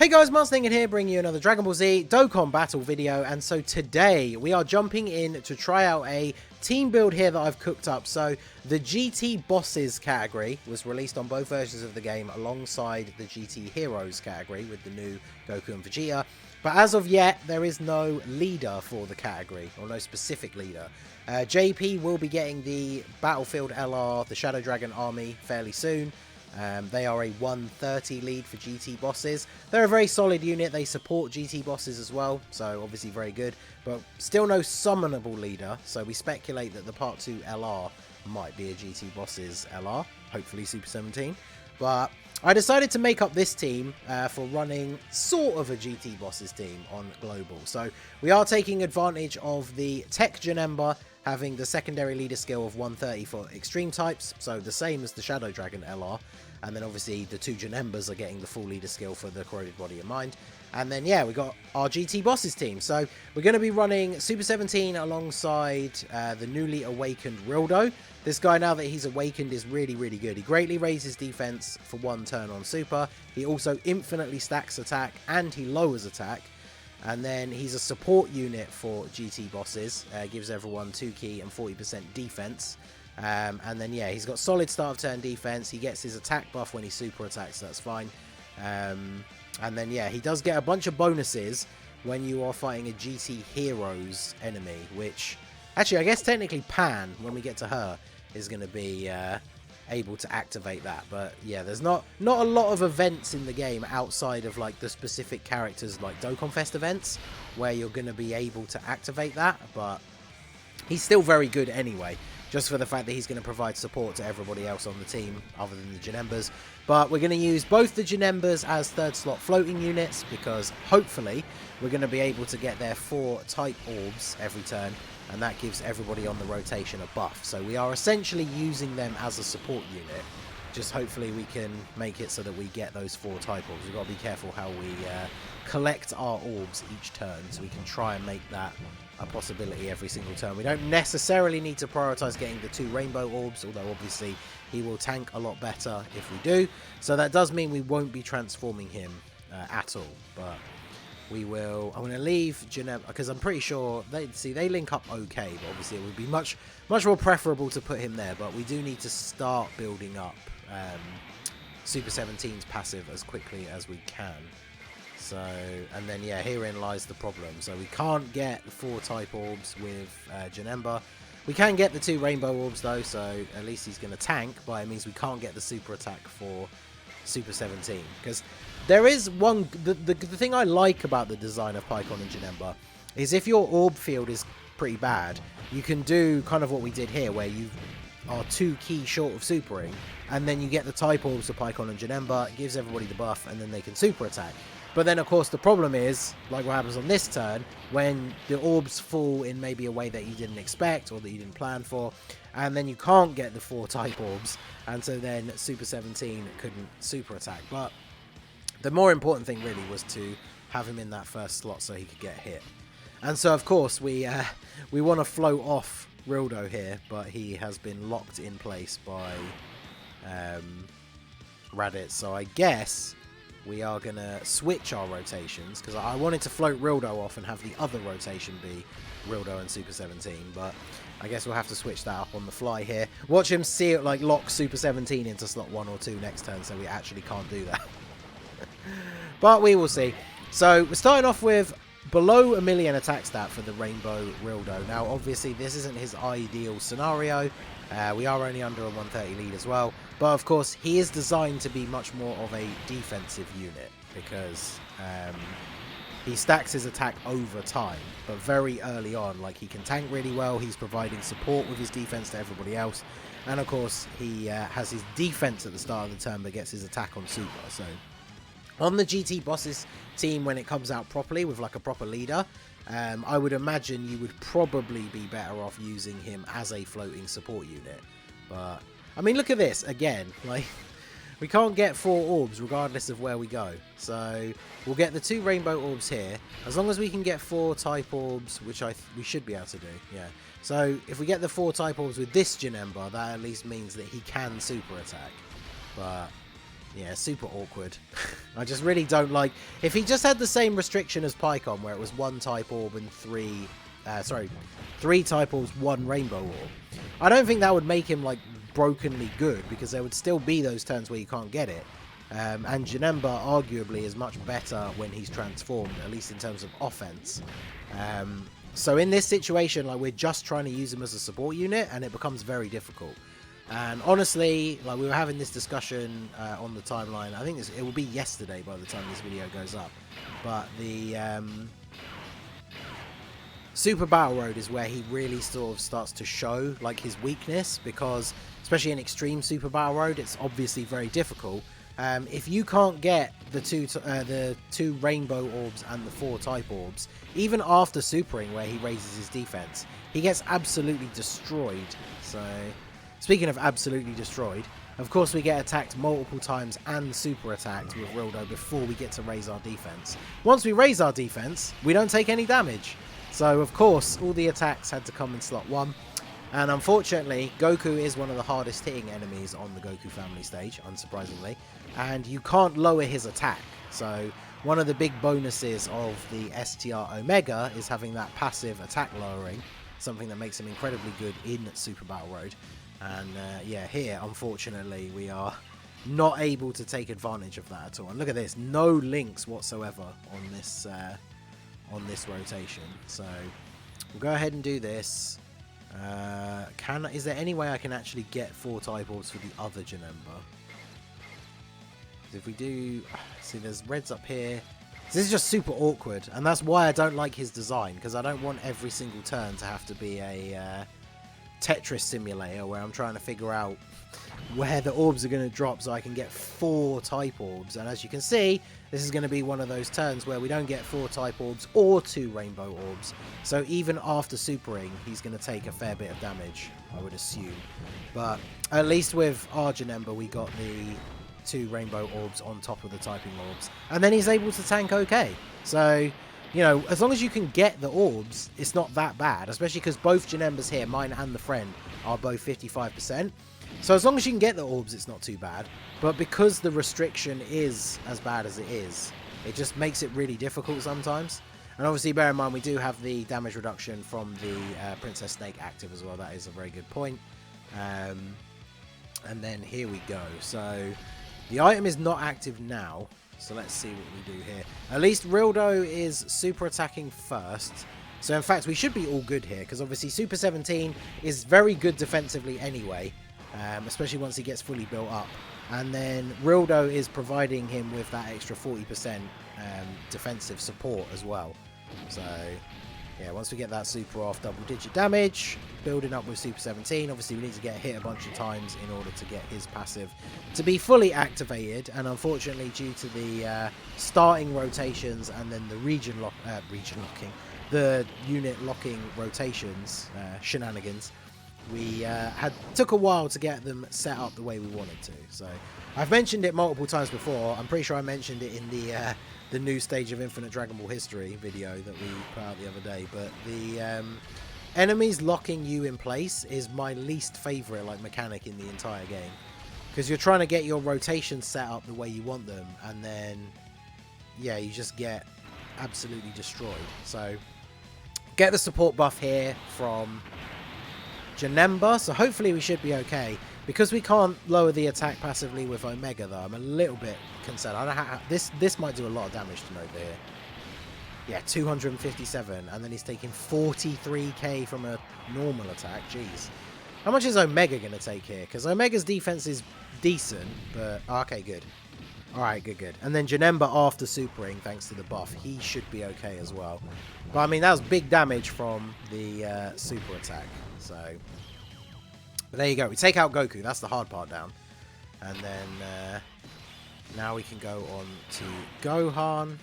Hey guys, Marsningen here, bringing you another Dragon Ball Z Dokkan battle video, and so today we are jumping in to try out a team build here that I've cooked up. So the GT Bosses category was released on both versions of the game alongside the GT Heroes category with the new Goku and Vegeta, but as of yet there is no leader for the category, or no specific leader. JP will be getting the Battlefield LR, the Shadow Dragon army, fairly soon. They are a 130 lead for GT Bosses. They're a very solid unit. They support GT Bosses as well, so obviously very good, but still no summonable leader, so we speculate that the Part 2 LR might be a GT Bosses LR, hopefully Super 17. But I decided to make up this team for running sort of a GT Bosses team on Global. So we are taking advantage of the Tech JANEMBA having the secondary leader skill of 130 for extreme types, so the same as the Shadow Dragon LR, and then obviously the two JANEMBAs are getting the full leader skill for the Corroded Body and Mind. And then yeah, we got our GT Bosses team, so we're going to be running Super 17 alongside the newly awakened Rildo. This guy, now that he's awakened, is really good. He greatly raises defense for one turn on Super. He also infinitely stacks attack and he lowers attack. And then he's a support unit for GT Bosses, gives everyone 2 key and 40% defense. And then yeah, he's got solid start of turn defense. He gets his attack buff when he super attacks, so that's fine. And then yeah, he does get a bunch of bonuses when you are fighting a GT Heroes enemy, which actually I guess technically Pan, when we get to her, is going to be able to activate that. But yeah, there's not a lot of events in the game outside of like the specific characters like Dokkan Fest events where you're going to be able to activate that, but he's still very good anyway, just for the fact that he's going to provide support to everybody else on the team other than the JANEMBAs. But we're going to use both the JANEMBAs as third slot floating units, because hopefully we're going to be able to get their 4 type orbs every turn, and that gives everybody on the rotation a buff. So we are essentially using them as a support unit. Just hopefully we can make it so that we get those 4 type orbs. We've got to be careful how we collect our orbs each turn, so we can try and make that a possibility every single turn. We don't necessarily need to prioritize getting the 2 rainbow orbs, although obviously he will tank a lot better if we do. So that does mean we won't be transforming him at all, but we will. I'm going to leave JANEMBA because I'm pretty sure they link up okay, but obviously it would be much more preferable to put him there. But we do need to start building up Super 17's passive as quickly as we can. So, and then yeah, herein lies the problem. So we can't get 4 type orbs with JANEMBA. We can get the 2 rainbow orbs though, so at least he's going to tank, but it means we can't get the super attack for Super 17. Because there is one, the thing I like about the design of Pycon and JANEMBA is if your orb field is pretty bad, you can do kind of what we did here, where you are 2 key short of supering, and then you get the type orbs for Pycon and JANEMBA. It gives everybody the buff, and then they can super attack. But then, of course, the problem is, like what happens on this turn, when the orbs fall in maybe a way that you didn't expect or that you didn't plan for, and then you can't get the 4 type orbs, and so then Super 17 couldn't super attack. But the more important thing really was to have him in that first slot so he could get hit. And so, of course, we want to float off Rildo here, but he has been locked in place by Raditz. So I guess we are going to switch our rotations, because I wanted to float Rildo off and have the other rotation be Rildo and Super 17, but I guess we'll have to switch that up on the fly here. Watch him see it like lock Super 17 into slot 1 or 2 next turn, so we actually can't do that. But we will see. So we're starting off with below 1 million attack stat for the Rainbow Rildo. Now obviously this isn't his ideal scenario. We are only under a 130 lead as well, but of course he is designed to be much more of a defensive unit, because he stacks his attack over time, but very early on, like, he can tank really well. He's providing support with his defense to everybody else, and of course he has his defense at the start of the turn but gets his attack on super. So on the GT Bosses team, when it comes out properly with like a proper leader, I would imagine you would probably be better off using him as a floating support unit. But I mean, look at this again, like, we can't get 4 orbs regardless of where we go. So we'll get the 2 rainbow orbs here, as long as we can get 4 type orbs, which we should be able to do. Yeah. So if we get the 4 type orbs with this JANEMBA, that at least means that he can super attack. But Yeah, super awkward. I just really don't like... If he just had the same restriction as Pycon, where it was 1 type orb and 3... 3 type orbs, 1 rainbow orb. I don't think that would make him, like, brokenly good, because there would still be those turns where you can't get it. And JANEMBA arguably is much better when he's transformed, at least in terms of offense. So in this situation, like, we're just trying to use him as a support unit, and it becomes very difficult. And honestly, like, we were having this discussion on the timeline. I think it will be yesterday by the time this video goes up. But the Super Battle Road is where he really sort of starts to show, like, his weakness, because especially in Extreme Super Battle Road, it's obviously very difficult. If you can't get the two rainbow orbs and the 4 type orbs, even after supering where he raises his defense, he gets absolutely destroyed. So, speaking of absolutely destroyed, of course we get attacked multiple times and super attacked with Rildo before we get to raise our defense. Once we raise our defense, we don't take any damage. So, of course, all the attacks had to come in slot 1. And unfortunately, Goku is one of the hardest hitting enemies on the Goku family stage, unsurprisingly. And you can't lower his attack. So, one of the big bonuses of the STR Omega is having that passive attack lowering. Something that makes him incredibly good in Super Battle Road. And yeah, here, unfortunately, we are not able to take advantage of that at all. And look at this, no links whatsoever on this rotation. So, we'll go ahead and do this. Is there any way I can actually get 4 type orbs for the other JANEMBA? If we do... See, there's reds up here. This is just super awkward, and that's why I don't like his design, because I don't want every single turn to have to be a Tetris simulator where I'm trying to figure out where the orbs are going to drop so I can get 4 type orbs. And as you can see, this is going to be one of those turns where we don't get 4 type orbs or 2 rainbow orbs. So even after supering, he's going to take a fair bit of damage, I would assume. But at least with our JANEMBA, we got the 2 rainbow orbs on top of the typing orbs. And then he's able to tank okay. So, you know, as long as you can get the orbs, it's not that bad. Especially because both JANEMBAs here, mine and the friend, are both 55%. So as long as you can get the orbs, it's not too bad. But because the restriction is as bad as it is, it just makes it really difficult sometimes. And obviously, bear in mind, we do have the damage reduction from the Princess Snake active as well. That is a very good point. And then here we go. So the item is not active now. So let's see what we do here. At least Rildo is super attacking first. So in fact, we should be all good here. Because obviously, Super 17 is very good defensively anyway. Especially once he gets fully built up. And then Rildo is providing him with that extra 40% defensive support as well. So, yeah, once we get that super off, double-digit damage, building up with Super 17. Obviously, we need to get hit a bunch of times in order to get his passive to be fully activated. And unfortunately, due to the starting rotations and then the region locking, the unit locking rotations, shenanigans, we took a while to get them set up the way we wanted to. So I've mentioned it multiple times before. I'm pretty sure I mentioned it in the new stage of Infinite Dragon Ball History video that we put out the other day. But the enemies locking you in place is my least favorite mechanic in the entire game, because you're trying to get your rotations set up the way you want them, and then yeah, you just get absolutely destroyed. So get the support buff here from JANEMBA, so hopefully we should be okay. Because we can't lower the attack passively with Omega, though, I'm a little bit concerned. I don't know how, this might do a lot of damage to Nova here. Yeah, 257, and then he's taking 43k from a normal attack. Jeez. How much is Omega going to take here? Because Omega's defense is decent, but... okay, good. Alright, good. And then JANEMBA after supering, thanks to the buff, he should be okay as well. But, I mean, that was big damage from the super attack. So, but there you go. We take out Goku. That's the hard part down. And then now we can go on to Gohan.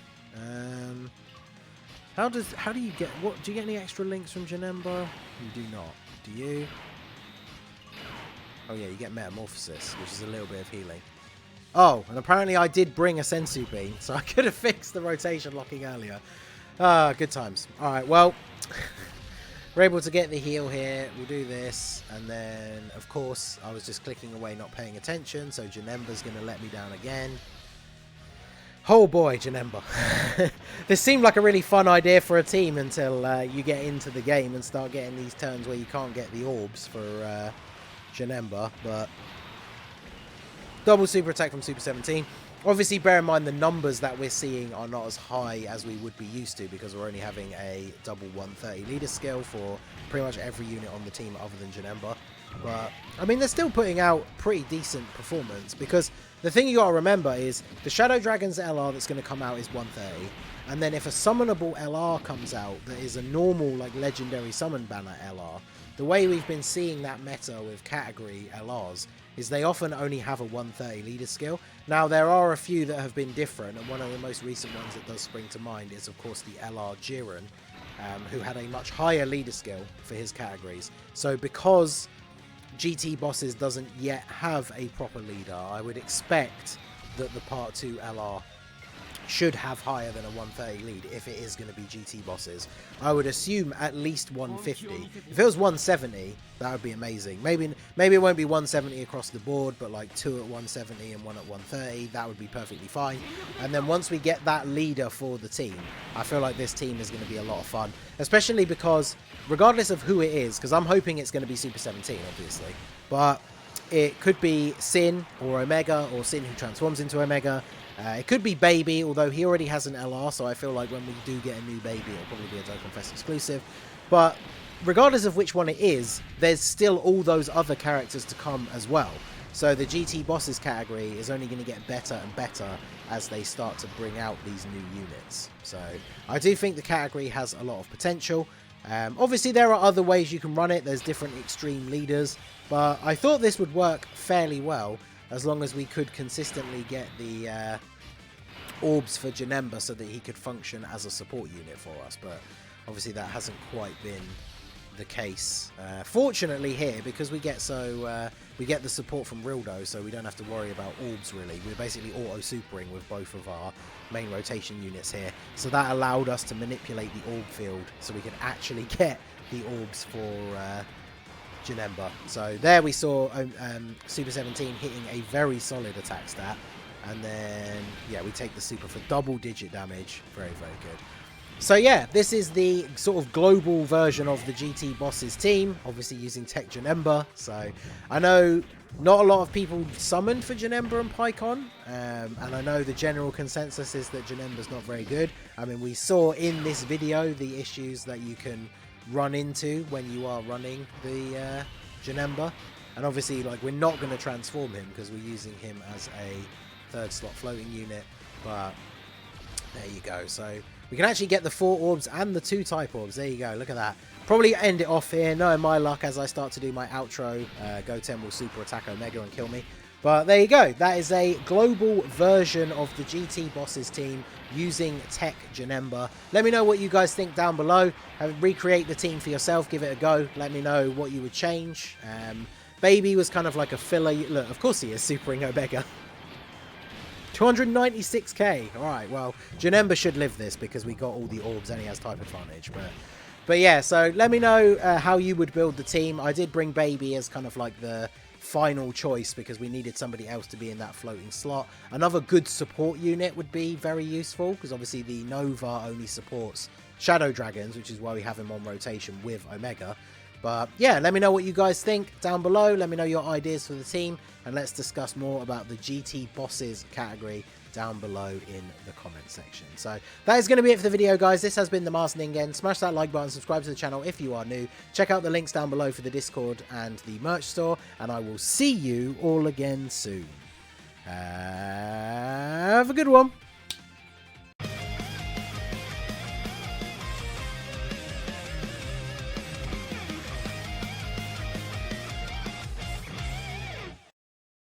How do you get... what? Do you get any extra links from JANEMBA? You do not. Do you? Oh, yeah, you get Metamorphosis, which is a little bit of healing. Oh, and apparently I did bring a Sensu Bean, so I could have fixed the rotation locking earlier. Good times. Alright, well... we're able to get the heal here. We'll do this, and then of course I was just clicking away, not paying attention, so JANEMBA's going to let me down again. Oh boy, JANEMBA. This seemed like a really fun idea for a team until you get into the game and start getting these turns where you can't get the orbs for JANEMBA, but double super attack from Super 17. Obviously, bear in mind the numbers that we're seeing are not as high as we would be used to because we're only having a double 130 leader skill for pretty much every unit on the team other than JANEMBA. But, I mean, they're still putting out pretty decent performance because the thing you got to remember is the Shadow Dragon's LR that's going to come out is 130. And then if a summonable LR comes out that is a normal, like, legendary summon banner LR, the way we've been seeing that meta with category LRs is they often only have a 130 leader skill. Now, there are a few that have been different, and one of the most recent ones that does spring to mind is, of course, the LR Jiren, who had a much higher leader skill for his categories. So because GT Bosses doesn't yet have a proper leader, I would expect that the Part 2 LR should have higher than a 130 lead if it is going to be GT Bosses. I would assume at least 150. If it was 170, that would be amazing. Maybe it won't be 170 across the board, but like 2 at 170 and 1 at 130, that would be perfectly fine. And then once we get that leader for the team, I feel like this team is going to be a lot of fun, especially because regardless of who it is, because I'm hoping it's going to be Super 17, obviously, but it could be Sin or Omega, or Sin who transforms into Omega. It could be Baby, although he already has an LR, so I feel like when we do get a new Baby, it'll probably be a Dokkan Fest exclusive. But regardless of which one it is, there's still all those other characters to come as well. So the GT Bosses category is only going to get better and better as they start to bring out these new units. So I do think the category has a lot of potential. Obviously, there are other ways you can run it. There's different extreme leaders, but I thought this would work fairly well as long as we could consistently get the orbs for JANEMBA so that he could function as a support unit for us. But obviously that hasn't quite been the case. Fortunately here, because we get the support from Rildo, so we don't have to worry about orbs really. We're basically auto-supering with both of our main rotation units here. So that allowed us to manipulate the orb field so we could actually get the orbs for JANEMBA. So there we saw Super 17 hitting a very solid attack stat. And then, yeah, we take the super for double-digit damage. Very, very good. So yeah, this is the sort of global version of the GT Bosses team, obviously using Tech JANEMBA. So I know not a lot of people summoned for JANEMBA and PyCon, and I know the general consensus is that JANEMBA's not very good. I mean, we saw in this video the issues that you can run into when you are running the JANEMBA, and obviously, like, we're not going to transform him because we're using him as a 3rd slot floating unit, but there you go. So we can actually get the 4 orbs and the 2 type orbs. There you go. Look at that. Probably end it off here. Knowing my luck, as I start to do my outro, Goten will super attack Omega and kill me. But there you go. That is a global version of the GT Bosses team using Tech JANEMBA. Let me know what you guys think down below. Recreate the team for yourself. Give it a go. Let me know what you would change. Baby was kind of like a filler. Look, of course he is supering Omega. 296k. Alright, well, JANEMBA should live this because we got all the orbs and he has type advantage. But yeah, so let me know how you would build the team. I did bring Baby as kind of like the final choice because we needed somebody else to be in that floating slot. Another good support unit would be very useful because obviously the Nova only supports Shadow Dragons, which is why we have him on rotation with Omega. But yeah, let me know what you guys think down below. Let me know your ideas for the team, and let's discuss more about the GT Bosses category down below in the comment section. So that is going to be it for the video, guys. This has been the Masked Ningen. Smash that like button, subscribe to the channel if you are new. Check out the links down below for the Discord and the merch store, and I will see you all again soon. Have a good one.